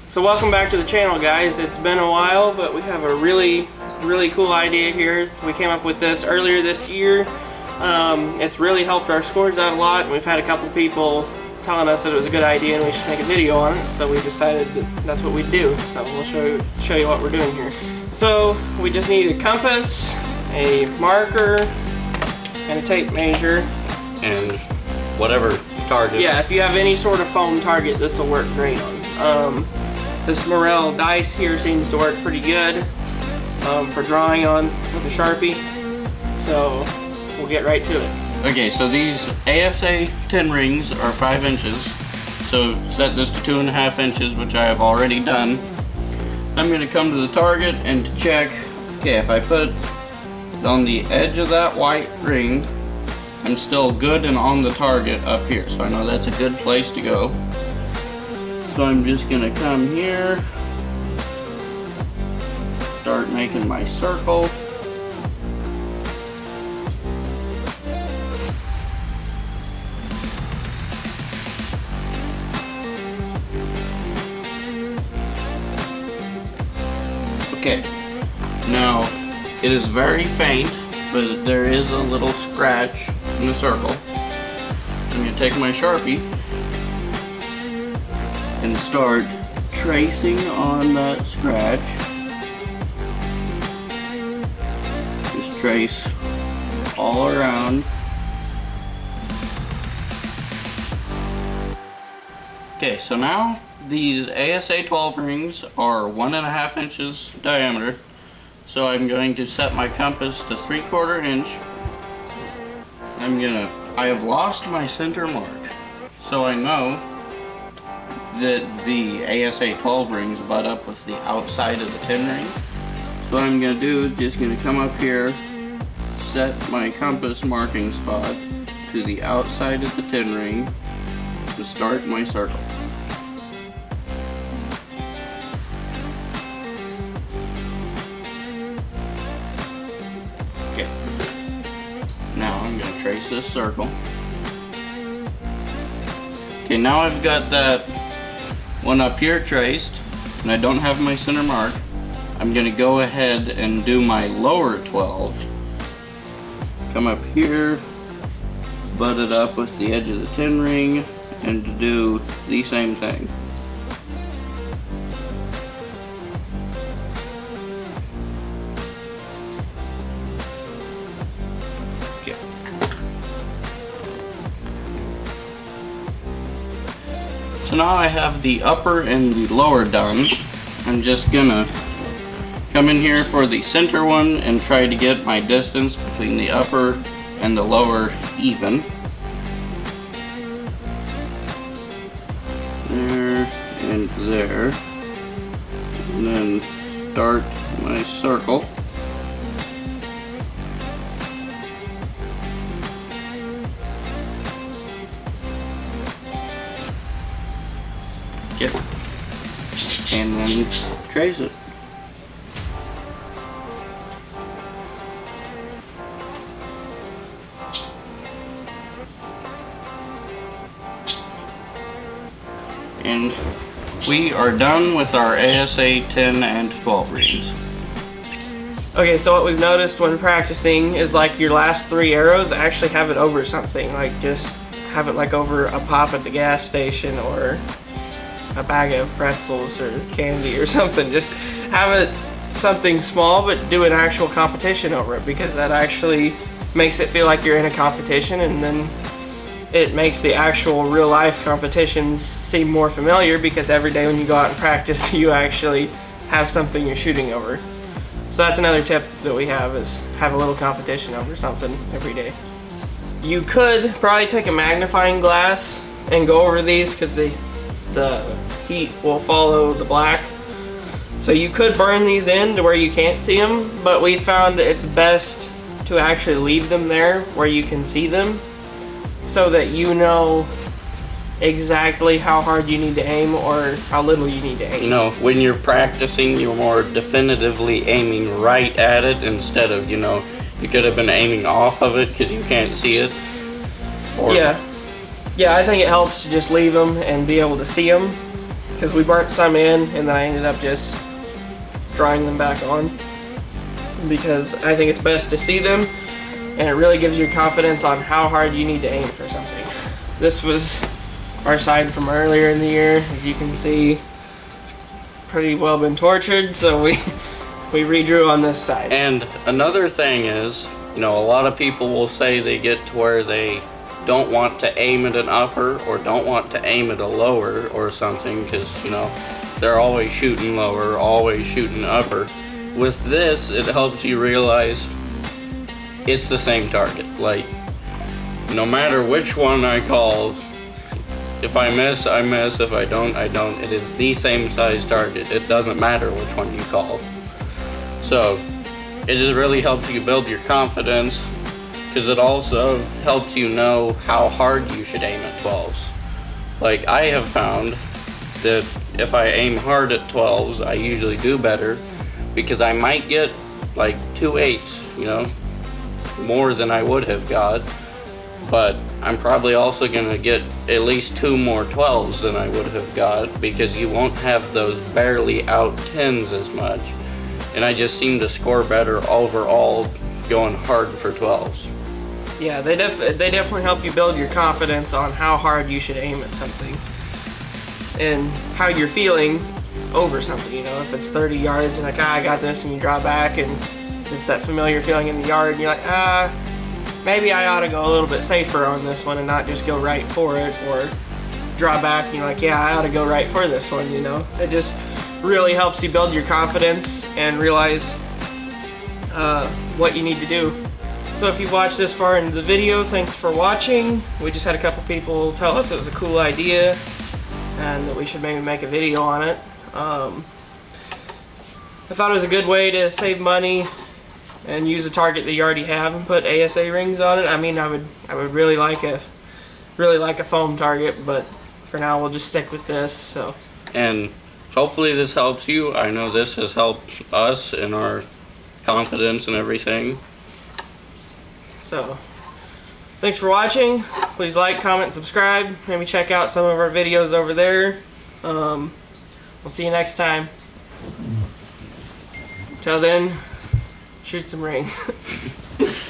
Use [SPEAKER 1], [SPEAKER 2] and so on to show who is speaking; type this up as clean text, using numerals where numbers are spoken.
[SPEAKER 1] So welcome back to the channel, guys. It's been a while, but we have a really cool idea here. We came up with this earlier this year. It's really helped our scores out a lot, and we've had a couple people telling us that it was a good idea and we should make a video on it, so we decided that that's what we'd do. So we'll show you what we're doing here. So we just need a compass, a marker, and a tape measure.
[SPEAKER 2] And whatever target.
[SPEAKER 1] Yeah, if you have any sort of foam target, this will work great on. This Morel dice here seems to work pretty good for drawing on with a Sharpie. So we'll get right to it.
[SPEAKER 2] Okay, so these ASA 10 rings are 5 inches. So set this to 2.5 inches, which I have already done. I'm going to come to the target and to check. Okay, if I put on the edge of that white ring, I'm still good and on the target up here. So I know that's a good place to go. So I'm just going to come here, start making my circle. Okay, now it is very faint, but there is a little scratch in the circle. I'm going to take my Sharpie and start tracing on that scratch. Just trace all around. Okay, so now these ASA 12 rings are 1.5 inches diameter. So I'm going to set my compass to 3/4 inch. I have lost my center mark. So I know that the ASA 12 rings butt up with the outside of the 10 ring. So what I'm going to do is just going to come up here, set my compass marking spot to the outside of the 10 ring to start my circle. Okay, now I'm going to trace this circle. Okay, now I've got that one up here traced, and I don't have my center mark. I'm going to go ahead and do my lower 12. Come up here, butt it up with the edge of the 10 ring, and do the same thing. Okay. So now I have the upper and the lower done. I'm just gonna come in here for the center one and try to get my distance between the upper and the lower even. There and there. And then start my circle. Yep. And then trace it. And we are done with our ASA 10 and 12 rings.
[SPEAKER 1] Okay, so what we've noticed when practicing is like your last 3 arrows actually have it over something. Like just have it like over a pop at the gas station or a bag of pretzels or candy or something. Just have it something small, but do an actual competition over it, because that actually makes it feel like you're in a competition, and then it makes the actual real life competitions seem more familiar, because every day when you go out and practice you actually have something you're shooting over. So that's another tip that we have, is have a little competition over something every day. You could probably take a magnifying glass and go over these, because the heat will follow the black. So you could burn these in to where you can't see them, but we found that it's best to actually leave them there where you can see them, so that you know exactly how hard you need to aim or how little you need to aim.
[SPEAKER 2] You know, when you're practicing, you're more definitively aiming right at it instead of, you know, you could have been aiming off of it because you can't see it.
[SPEAKER 1] Yeah, I think it helps to just leave them and be able to see them. because we burnt some in and then I ended up just drawing them back on, because I think it's best to see them, and it really gives you confidence on how hard you need to aim for something. This was our side from earlier in the year. As you can see, it's pretty well been tortured, so we redrew on this side.
[SPEAKER 2] And another thing is, you know, a lot of people will say they get to where they don't want to aim at an upper or don't want to aim at a lower or something, because, you know, they're always shooting lower, always shooting upper. With this, it helps you realize it's the same target. Like, no matter which one I call, if I miss, I miss. If I don't, I don't. It is the same size target. It doesn't matter which one you call. So, it just really helps you build your confidence, because it also helps you know how hard you should aim at 12s. Like, I have found that if I aim hard at 12s, I usually do better, because I might get like 2 8s, you know, more than I would have got, but I'm probably also going to get at least 2 more 12s than I would have got, because you won't have those barely out 10s as much, and I just seem to score better overall going hard for 12s.
[SPEAKER 1] Yeah, they definitely help you build your confidence on how hard you should aim at something and how you're feeling over something. You know, if it's 30 yards and like, I got this, and you draw back and it's that familiar feeling in the yard, and you're like, maybe I ought to go a little bit safer on this one and not just go right for it, or draw back and you're like, yeah, I ought to go right for this one, you know. It just really helps you build your confidence and realize what you need to do. So if you watched this far into the video, thanks for watching. We just had a couple people tell us it was a cool idea and that we should maybe make a video on it. I thought it was a good way to save money and use a target that you already have and put ASA rings on it. I mean, I would really like a foam target, but for now we'll just stick with this. So,
[SPEAKER 2] and hopefully this helps you. I know this has helped us in our confidence and everything.
[SPEAKER 1] So, thanks for watching. Please like, comment, subscribe. Maybe check out some of our videos over there. We'll see you next time. Till then, shoot some rings.